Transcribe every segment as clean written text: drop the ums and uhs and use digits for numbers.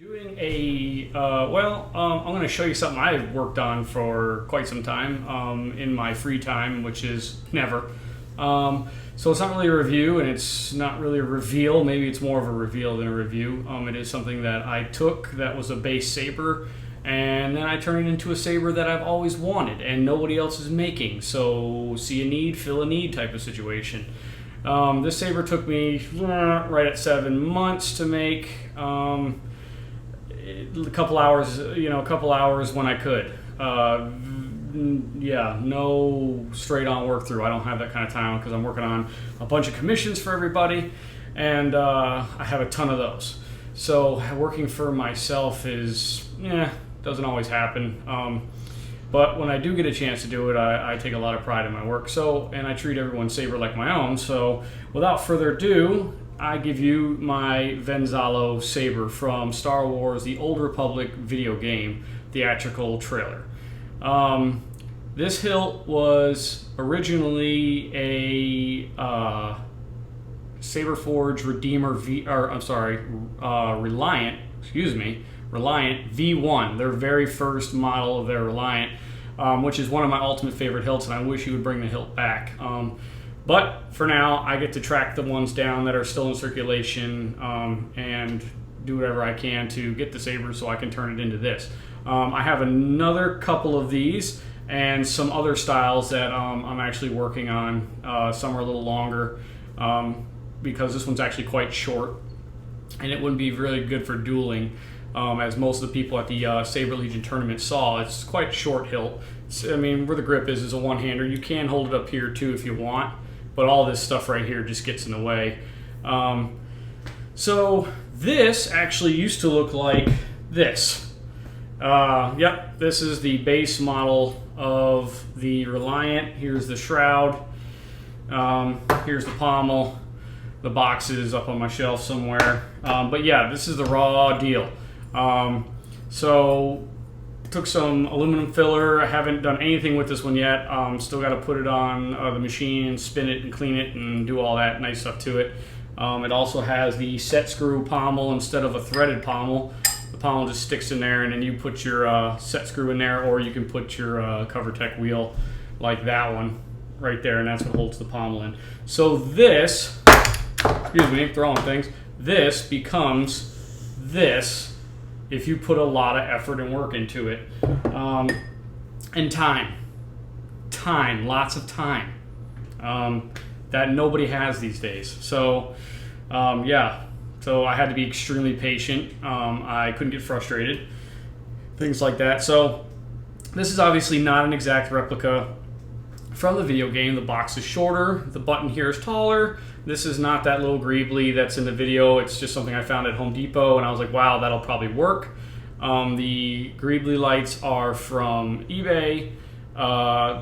Doing I'm going to show you something I've worked on for quite some time in my free time, which is never. So it's not really a review, and it's not really a reveal. Maybe it's more of a reveal than a review. It is something that I took that was a base saber, and then I turned it into a saber that I've always wanted, and nobody else is making. So see a need, fill a need type of situation. This saber took me right at 7 months to make. A couple hours when I could. No straight on work through. I don't have that kind of time because I'm working on a bunch of commissions for everybody, and I have a ton of those. So working for myself doesn't always happen. But when I do get a chance to do it, I take a lot of pride in my work. And I treat everyone's saber like my own. So without further ado, I give you my Zallow saber from Star Wars: The Old Republic video game theatrical trailer. This hilt was originally a Saberforge Redeemer Reliant V1, their very first model of their Reliant, which is one of my ultimate favorite hilts, and I wish you would bring the hilt back. But for now, I get to track the ones down that are still in circulation and do whatever I can to get the saber so I can turn it into this. I have another couple of these and some other styles that I'm actually working on. Some are a little longer because this one's actually quite short, and it wouldn't be really good for dueling. As most of the people at the Saber Legion tournament saw, it's quite a short hilt. Where the grip is a one-hander. You can hold it up here too if you want, but all this stuff right here just gets in the way. So this actually used to look like this. This is the base model of the Reliant. Here's the shroud. Here's the pommel. The box is up on my shelf somewhere. But yeah, this is the raw deal. So took some aluminum filler. I haven't done anything with this one yet. Still got to put it on the machine and spin it and clean it and do all that nice stuff to it. It also has the set screw pommel instead of a threaded pommel. The pommel just sticks in there, and then you put your set screw in there, or you can put your CoverTech wheel like that one right there, and that's what holds the pommel in. So this, throwing things, this becomes this if you put a lot of effort and work into it. And time, lots of time that nobody has these days. So so I had to be extremely patient. I couldn't get frustrated, things like that. So this is obviously not an exact replica from the video game. The box is shorter, the button here is taller. This is not that little greebly that's in the video. It's just something I found at Home Depot, and I was like, wow, that'll probably work. The greebly lights are from eBay.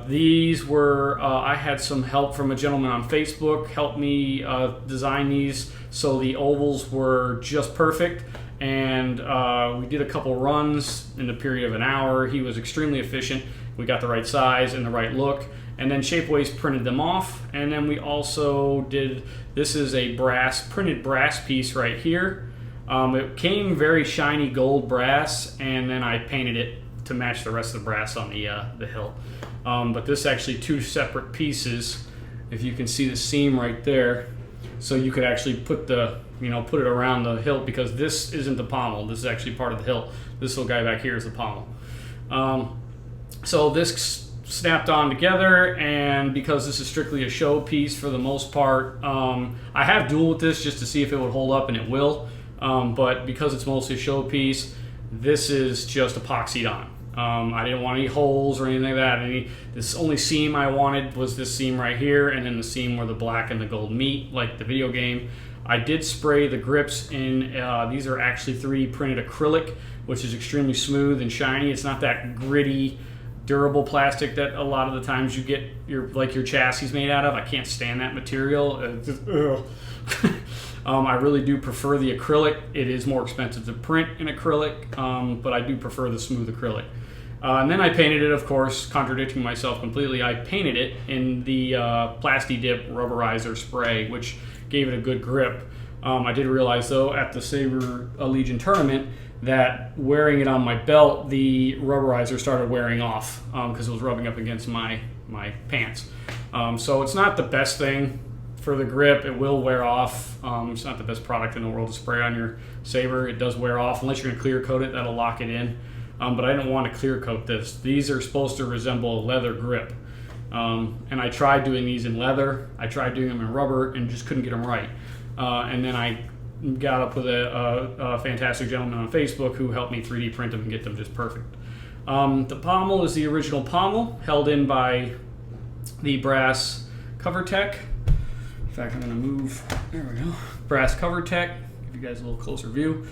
These were, I had some help from a gentleman on Facebook, helped me design these so the ovals were just perfect. And we did a couple runs in the period of an hour. He was extremely efficient. We got the right size and the right look. And then Shapeways printed them off. And then we also did, this is a printed brass piece right here. It came very shiny gold brass, and then I painted it to match the rest of the brass on the hilt. But this is actually two separate pieces. If you can see the seam right there. So you could actually put it around the hilt, because this isn't the pommel. This is actually part of the hilt. This little guy back here is the pommel. So this snapped on together, and because this is strictly a show piece for the most part, I have dueled with this just to see if it would hold up, and it will. But because it's mostly a show piece, this is just epoxied on. I didn't want any holes or anything like that. This only seam I wanted was this seam right here, and then the seam where the black and the gold meet, like the video game. I did spray the grips in. These are actually 3D printed acrylic, which is extremely smooth and shiny. It's not that gritty, durable plastic that a lot of the times you get your chassis made out of. I can't stand that material. I really do prefer the acrylic. It is more expensive to print in acrylic, but I do prefer the smooth acrylic. And then I painted it, of course, contradicting myself completely. I painted it in the Plasti-Dip rubberizer spray, which gave it a good grip. I did realize, though, at the Saber Legion tournament that wearing it on my belt, the rubberizer started wearing off because it was rubbing up against my pants. So it's not the best thing for the grip. It will wear off. It's not the best product in the world to spray on your saber. It does wear off unless you're going to clear coat it. That'll lock it in. But I didn't want to clear coat this. These are supposed to resemble a leather grip. And I tried doing these in leather. I tried doing them in rubber and just couldn't get them right. And then I got up with a fantastic gentleman on Facebook who helped me 3D print them and get them just perfect. The pommel is the original pommel, held in by the brass cover tech. In fact, I'm going to move, there we go, brass cover tech, give you guys a little closer view.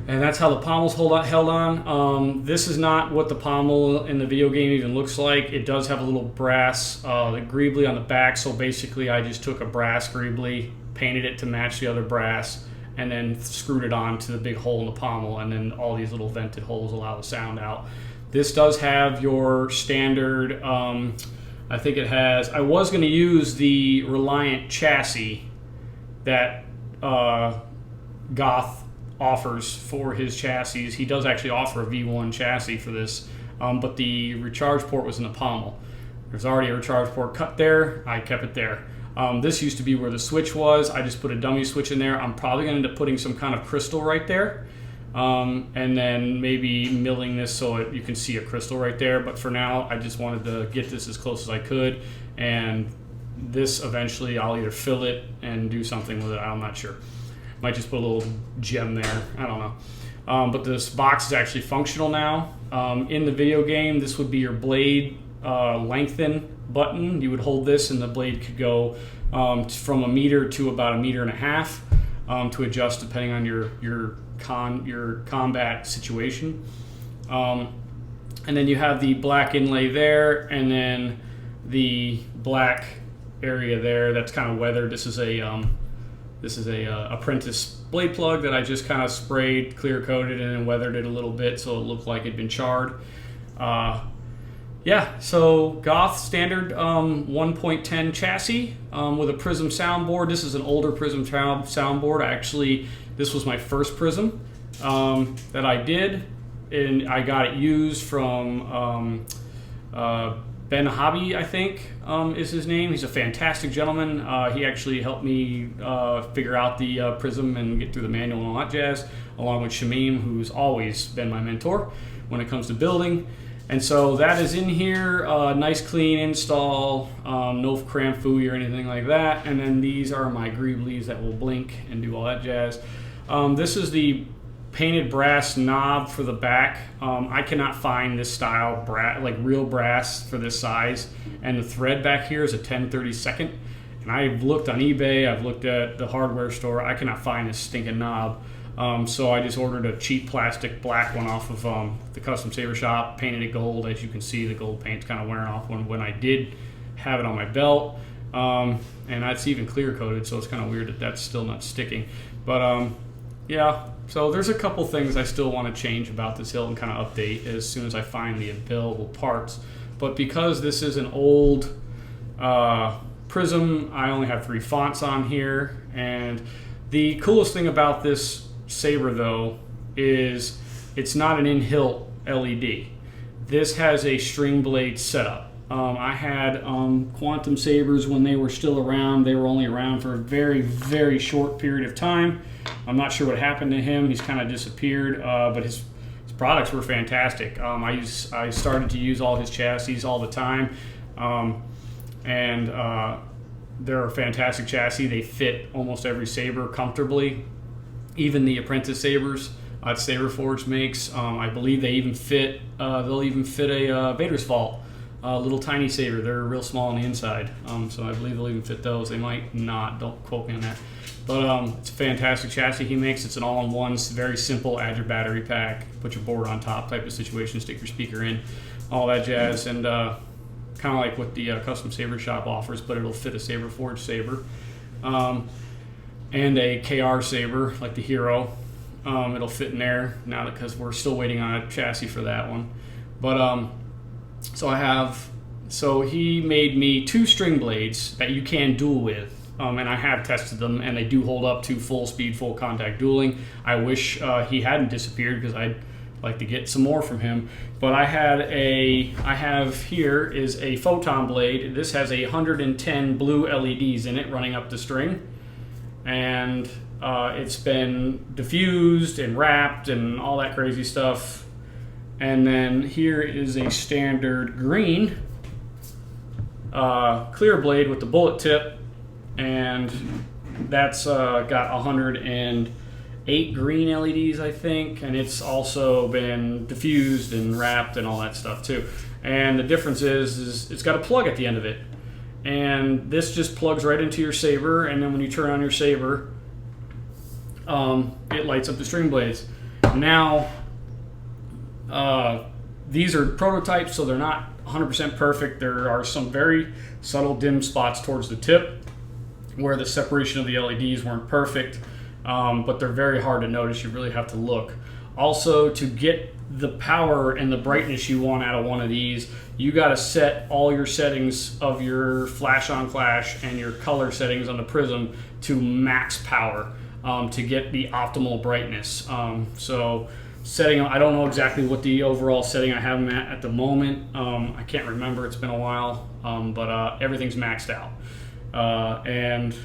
And that's how the pommel's held on. This is not what the pommel in the video game even looks like. It does have a little brass greebly on the back, so basically I just took a brass greebly, painted it to match the other brass, and then screwed it on to the big hole in the pommel, and then all these little vented holes allow the sound out. This does have your standard, I think it has, I was going to use the Reliant chassis that Goth offers for his chassis. He does actually offer a V1 chassis for this, but the recharge port was in the pommel. There's already a recharge port cut there. I kept it there. This used to be where the switch was. I just put a dummy switch in there. I'm probably going to end up putting some kind of crystal right there, and then maybe milling this so you can see a crystal right there. But for now, I just wanted to get this as close as I could, and this eventually I'll either fill it and do something with it. I'm not sure. Might just put a little gem there. I don't know. But this box is actually functional now. In the video game, this would be your blade lengthen button. You would hold this and the blade could go from 1 meter to about 1.5 meters to adjust depending on your combat situation. And then you have the black inlay there, and then the black area there that's kind of weathered. This is a apprentice blade plug that I just kind of sprayed, clear coated, and then weathered it a little bit so it looked like it'd been charred. Yeah, so Goth standard 1.10 chassis with a Prism Soundboard. This is an older Prism Soundboard. This was my first Prizm that I did, and I got it used from Ben Hobby, I think, is his name. He's a fantastic gentleman. He actually helped me figure out the Prizm and get through the manual and all that jazz, along with Shamim, who's always been my mentor when it comes to building. And so that is in here, nice clean install, no cram fooey or anything like that. And then these are my greeblies that will blink and do all that jazz. This is the painted brass knob for the back. I cannot find this style like real brass for this size, and the thread back here is a 10/32. And I've looked on eBay, I've looked at the hardware store, I cannot find this stinking knob. So I just ordered a cheap plastic black one off of the Custom Saber Shop, painted it gold. As you can see, the gold paint's kind of wearing off when I did have it on my belt, and that's even clear coated, so it's kind of weird that that's still not sticking. But yeah, so there's a couple things I still want to change about this hilt and kind of update as soon as I find the available parts. But because this is an old Prizm, I only have 3 fonts on here. And the coolest thing about this saber, though, is it's not an in-hilt LED. This has a string blade setup. I had Quantum Sabers when they were still around. They were only around for a very, very short period of time. I'm not sure what happened to him. He's kind of disappeared, but his products were fantastic. I started to use all his chassis all the time, and they're a fantastic chassis. They fit almost every saber comfortably, even the apprentice sabers that Saberforge makes. I believe they even fit. They'll even fit a Vader's Vault. Little tiny saber. They're real small on the inside, so I believe they'll even fit those. They might not, don't quote me on that. But it's a fantastic chassis he makes. It's an all-in-one, very simple, add your battery pack, put your board on top type of situation, stick your speaker in, all that jazz, and kind of like what the Custom Saber Shop offers, but it'll fit a Saberforge saber, and a KR saber, like the Hero. It'll fit in there now because we're still waiting on a chassis for that one. But so he made me 2 string blades that you can duel with. and I have tested them, and they do hold up to full speed, full contact dueling. I wish he hadn't disappeared, because I'd like to get some more from him. But I have here is a Photon Blade. This has 110 blue LEDs in it running up the string, and it's been diffused and wrapped and all that crazy stuff. And then here is a standard green clear blade with the bullet tip, and that's got 108 green LEDs, I think, and it's also been diffused and wrapped and all that stuff too. And the difference is it's got a plug at the end of it, and this just plugs right into your saber, and then when you turn on your saber, it lights up the string blades. Now, these are prototypes, so they're not 100% perfect. There are some very subtle dim spots towards the tip where the separation of the LEDs weren't perfect, but they're very hard to notice. You really have to look. Also, to get the power and the brightness you want out of one of these, you got to set all your settings of your flash on flash and your color settings on the Prizm to max power to get the optimal brightness. So setting, I don't know exactly what the overall setting I have them at the moment. I can't remember, it's been a while, but everything's maxed out. And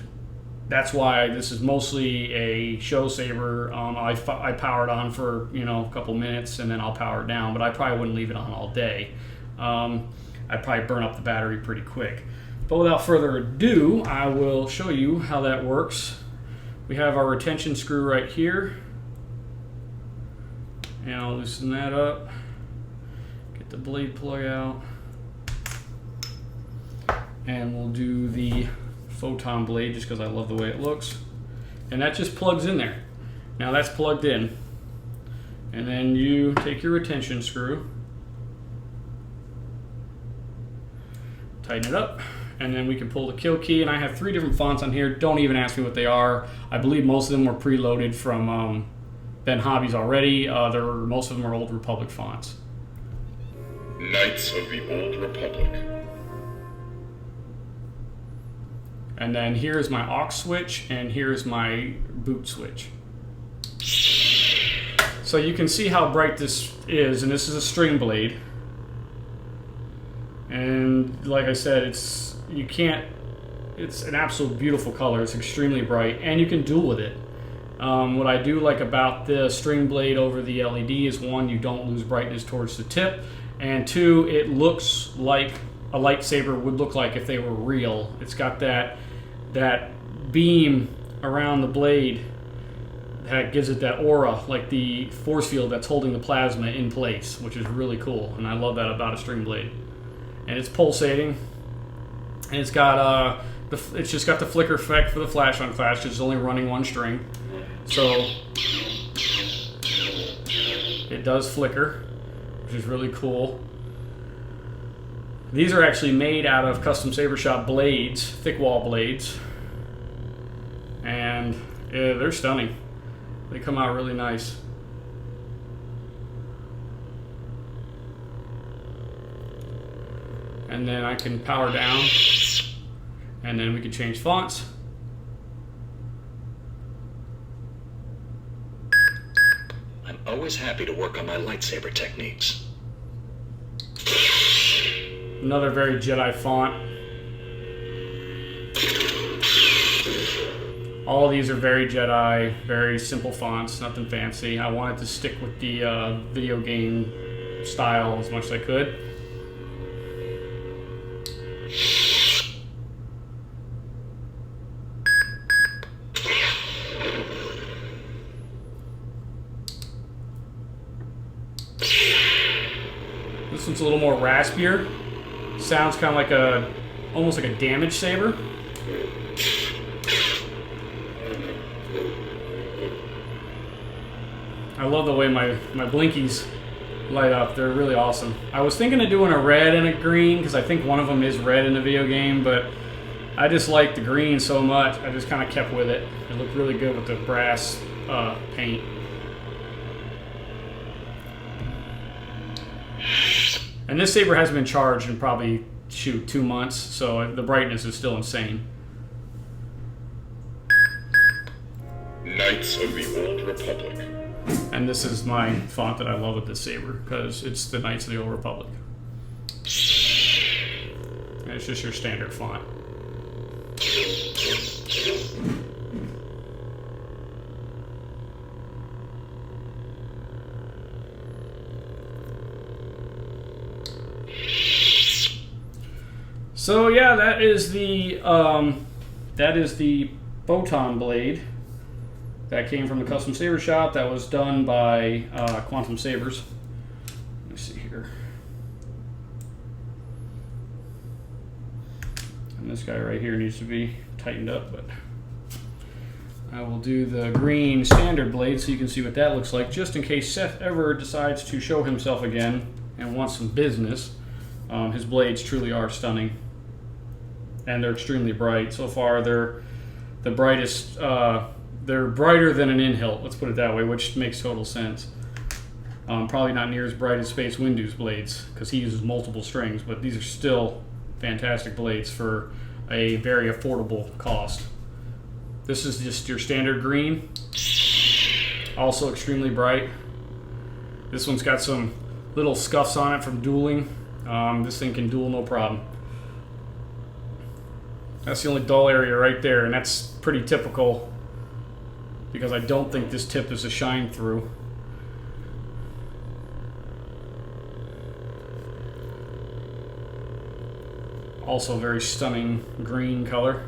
that's why this is mostly a show saber. I power it on for a couple minutes, and then I'll power it down, but I probably wouldn't leave it on all day. I'd probably burn up the battery pretty quick. But without further ado, I will show you how that works. We have our retention screw right here, and I'll loosen that up, get the blade plug out, and we'll do the Photon Blade just because I love the way it looks. And that just plugs in there. Now that's plugged in. And then you take your retention screw, tighten it up, and then we can pull the kill key. And I have 3 different fonts on here. Don't even ask me what they are. I believe most of them were preloaded from Ben Hobbies already. Most of them are Old Republic fonts. Knights of the Old Republic. And then here's my aux switch, and here's my boot switch. So you can see how bright this is, and this is a string blade. And like I said, it's an absolute beautiful color. It's extremely bright, and you can duel with it. What I do like about the string blade over the LED is, 1, you don't lose brightness towards the tip, and 2, it looks like a lightsaber would look like if they were real. It's got that beam around the blade that gives it that aura, like the force field that's holding the plasma in place, which is really cool, and I love that about a string blade. And it's pulsating, and it's got it's just got the flicker effect for the flash on flash. It's only running 1 string, so it does flicker, which is really cool. These are actually made out of custom saber shop blades, thick wall blades, and they're stunning. They come out really nice. And then I can power down, and then we can change fonts. I'm always happy to work on my lightsaber techniques. Another very Jedi font. All of these are very Jedi, very simple fonts, nothing fancy. I wanted to stick with the video game style as much as I could. This one's a little more raspier. Sounds kind of like almost like a damage saber. I love the way my blinkies light up. They're really awesome. I was thinking of doing a red and a green, because I think one of them is red in the video game, but I just like the green so much, I just kind of kept with it. It looked really good with the brass paint. And this saber hasn't been charged in probably, 2 months, so the brightness is still insane. Knights of the Old Republic. And this is my font that I love with this saber, because it's the Knights of the Old Republic. And it's just your standard font. So yeah, that is the Photon Blade that came from the custom saber shop. That was done by Quantum Sabers. Let me see here. And this guy right here needs to be tightened up, but I will do the green standard blade so you can see what that looks like, just in case Seth ever decides to show himself again and wants some business. His blades truly are stunning, and they're extremely bright. So far, they're the brightest. They're brighter than an in-hilt, let's put it that way, which makes total sense. Probably not near as bright as Space Windu's blades, because he uses multiple strings, but these are still fantastic blades for a very affordable cost. This is just your standard green, also extremely bright. This one's got some little scuffs on it from dueling. This thing can duel no problem. That's the only dull area right there, and that's pretty typical because I don't think this tip is a shine through. Also very stunning green color.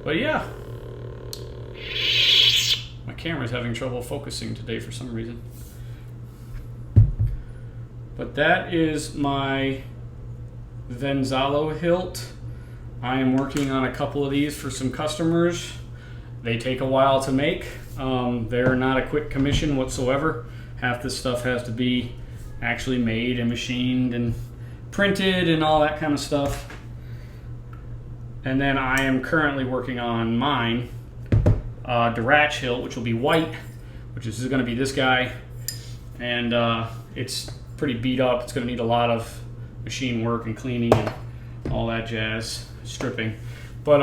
But yeah, my camera's having trouble focusing today for some reason. But that is my Zallow hilt. I am working on a couple of these for some customers. They take a while to make. They're not a quick commission whatsoever. Half this stuff has to be actually made and machined and printed and all that kind of stuff. And then I am currently working on mine, Dirach hilt, which will be white, which is going to be this guy. And it's pretty beat up. It's going to need a lot of machine work and cleaning and all that jazz, stripping. But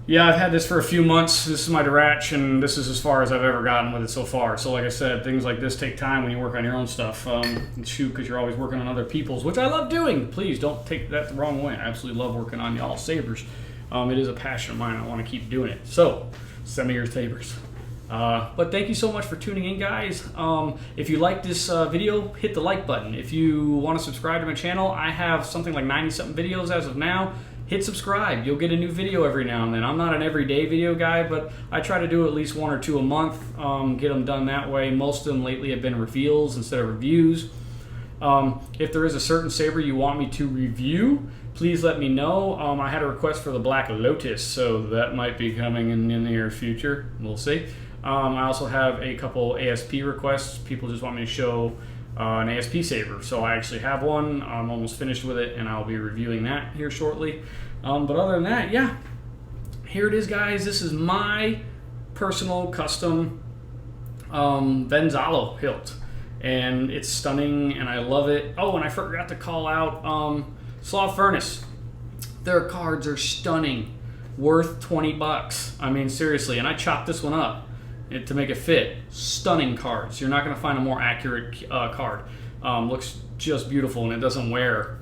yeah, I've had this for a few months. This is my Dirach, and this is as far as I've ever gotten with it so far. So like I said, things like this take time when you work on your own stuff. Shoot, because you're always working on other people's, which I love doing. Please don't take that the wrong way. I absolutely love working on y'all sabers. It is a passion of mine. I want to keep doing it. So send me your sabers. But thank you so much for tuning in, guys. If you like this video, hit the like button. If you want to subscribe to my channel, I have something like 90-something videos as of now. Hit subscribe. You'll get a new video every now and then. I'm not an everyday video guy, but I try to do at least 1 or 2 a month, get them done that way. Most of them lately have been reveals instead of reviews. If there is a certain saber you want me to review, please let me know. I had a request for the Black Lotus, so that might be coming in the near future. We'll see. I also have a couple ASP requests. People just want me to show an ASP saber. So I actually have one. I'm almost finished with it, and I'll be reviewing that here shortly. But other than that, yeah. Here it is, guys. This is my personal custom Zallow hilt. And it's stunning, and I love it. Oh, and I forgot to call out Slaw Furnace. Their cards are stunning. Worth 20 bucks. I mean, seriously. And I chopped this one up to make it fit. Stunning cards. You're not going to find a more accurate card. Looks just beautiful, and it doesn't wear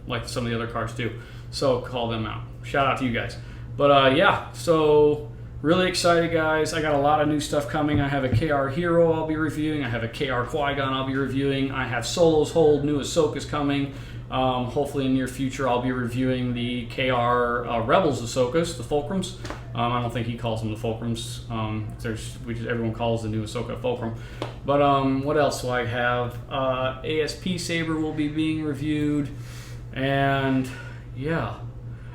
like some of the other cards do. So call them out. Shout out to you guys. But yeah, so really excited, guys. I got a lot of new stuff coming. I have a KR Hero I'll be reviewing. I have a KR Qui-Gon I'll be reviewing. I have Solo's Hold, new Ahsoka's coming. Hopefully in the near future I'll be reviewing the KR Rebels Ahsokas, the Fulcrums. I don't think he calls them the Fulcrums. Everyone calls the new Ahsoka Fulcrum. But what else do I have? ASP Saber will be being reviewed. And yeah.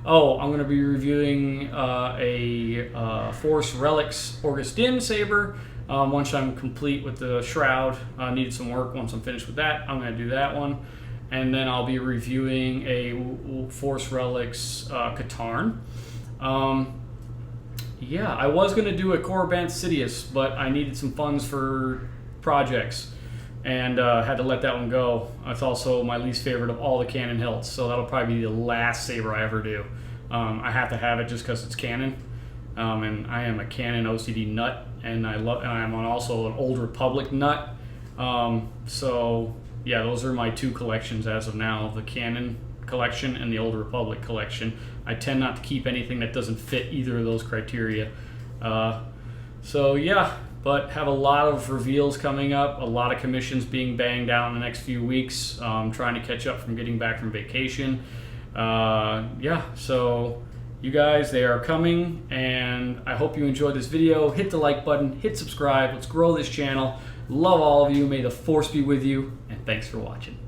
Oh, I'm going to be reviewing a Force Relics Augustin Saber. Once I'm complete with the Shroud, needed some work. Once I'm finished with that, I'm going to do that one. And then I'll be reviewing a Force Relics Katarn. Yeah, I was going to do a Korriban Sidious, but I needed some funds for projects. and had to let that one go. It's also my least favorite of all the Canon hilts, so that'll probably be the last saber I ever do. I have to have it just because it's Canon, and I am a Canon OCD nut, and I'm also an Old Republic nut. So yeah, those are my two collections as of now: the Canon collection and the Old Republic collection. I tend not to keep anything that doesn't fit either of those criteria. So yeah, but have a lot of reveals coming up, a lot of commissions being banged out in the next few weeks. Trying to catch up from getting back from vacation. Yeah, so you guys, they are coming, and I hope you enjoyed this video. Hit the like button, hit subscribe. Let's grow this channel. Love all of you. May the force be with you, and thanks for watching.